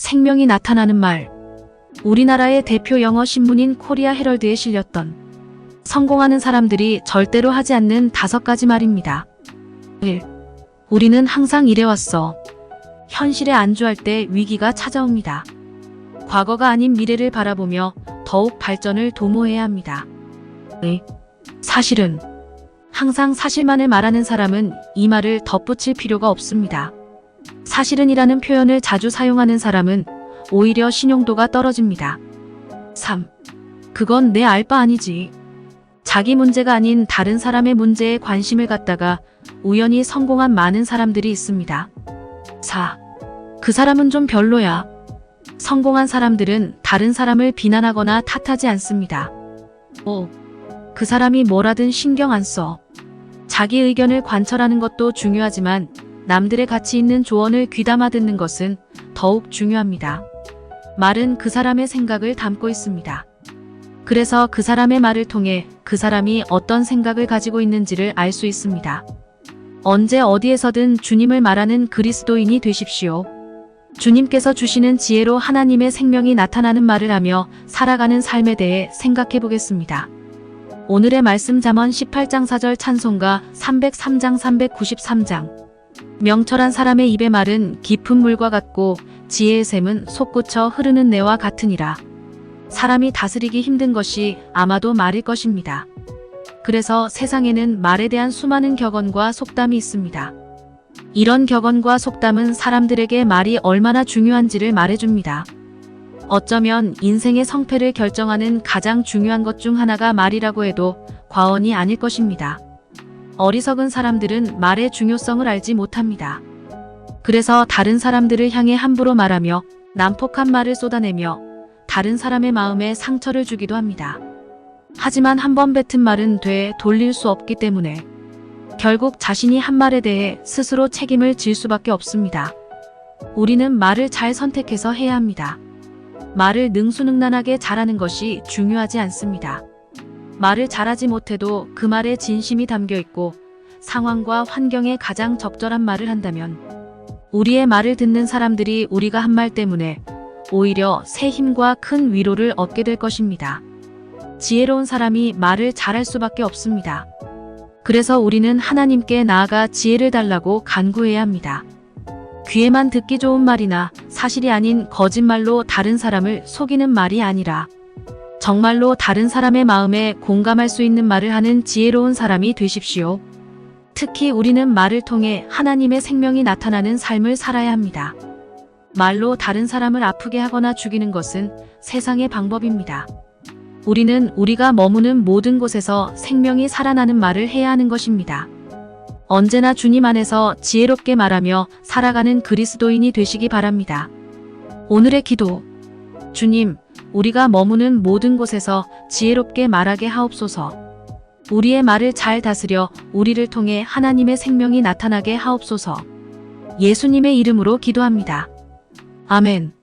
생명이 나타나는 말. 우리나라의 대표 영어 신문인 코리아 헤럴드에 실렸던 성공하는 사람들이 절대로 하지 않는 5가지 말입니다. 1. 우리는 항상 이래왔어. 현실에 안주할 때 위기가 찾아옵니다. 과거가 아닌 미래를 바라보며 더욱 발전을 도모해야 합니다. 2. 사실은. 항상 사실만을 말하는 사람은 이 말을 덧붙일 필요가 없습니다. 사실은이라는 표현을 자주 사용하는 사람은 오히려 신용도가 떨어집니다. 3. 그건 내 알 바 아니지. 자기 문제가 아닌 다른 사람의 문제에 관심을 갖다가 우연히 성공한 많은 사람들이 있습니다. 4. 그 사람은 좀 별로야. 성공한 사람들은 다른 사람을 비난하거나 탓하지 않습니다. 5. 그 사람이 뭐라든 신경 안 써. 자기 의견을 관철하는 것도 중요하지만 남들의 가치 있는 조언을 귀담아 듣는 것은 더욱 중요합니다. 말은 그 사람의 생각을 담고 있습니다. 그래서 그 사람의 말을 통해 그 사람이 어떤 생각을 가지고 있는지를 알 수 있습니다. 언제 어디에서든 주님을 말하는 그리스도인이 되십시오. 주님께서 주시는 지혜로 하나님의 생명이 나타나는 말을 하며 살아가는 삶에 대해 생각해 보겠습니다. 오늘의 말씀 잠언 18장 4절 찬송가 303장 393장. 명철한 사람의 입의 말은 깊은 물과 같고 지혜의 샘은 솟구쳐 흐르는 내와 같으니라. 사람이 다스리기 힘든 것이 아마도 말일 것입니다. 그래서 세상에는 말에 대한 수많은 격언과 속담이 있습니다. 이런 격언과 속담은 사람들에게 말이 얼마나 중요한지를 말해줍니다. 어쩌면 인생의 성패를 결정하는 가장 중요한 것 중 하나가 말이라고 해도 과언이 아닐 것입니다. 어리석은 사람들은 말의 중요성을 알지 못합니다. 그래서 다른 사람들을 향해 함부로 말하며 난폭한 말을 쏟아내며 다른 사람의 마음에 상처를 주기도 합니다. 하지만 한번 뱉은 말은 되돌릴 수 없기 때문에 결국 자신이 한 말에 대해 스스로 책임을 질 수밖에 없습니다. 우리는 말을 잘 선택해서 해야 합니다. 말을 능수능란하게 잘하는 것이 중요하지 않습니다. 말을 잘하지 못해도 그 말에 진심이 담겨 있고 상황과 환경에 가장 적절한 말을 한다면 우리의 말을 듣는 사람들이 우리가 한 말 때문에 오히려 새 힘과 큰 위로를 얻게 될 것입니다. 지혜로운 사람이 말을 잘할 수밖에 없습니다. 그래서 우리는 하나님께 나아가 지혜를 달라고 간구해야 합니다. 귀에만 듣기 좋은 말이나 사실이 아닌 거짓말로 다른 사람을 속이는 말이 아니라 정말로 다른 사람의 마음에 공감할 수 있는 말을 하는 지혜로운 사람이 되십시오. 특히 우리는 말을 통해 하나님의 생명이 나타나는 삶을 살아야 합니다. 말로 다른 사람을 아프게 하거나 죽이는 것은 세상의 방법입니다. 우리는 우리가 머무는 모든 곳에서 생명이 살아나는 말을 해야 하는 것입니다. 언제나 주님 안에서 지혜롭게 말하며 살아가는 그리스도인이 되시기 바랍니다. 오늘의 기도. 주님, 우리가 머무는 모든 곳에서 지혜롭게 말하게 하옵소서. 우리의 말을 잘 다스려 우리를 통해 하나님의 생명이 나타나게 하옵소서. 예수님의 이름으로 기도합니다. 아멘.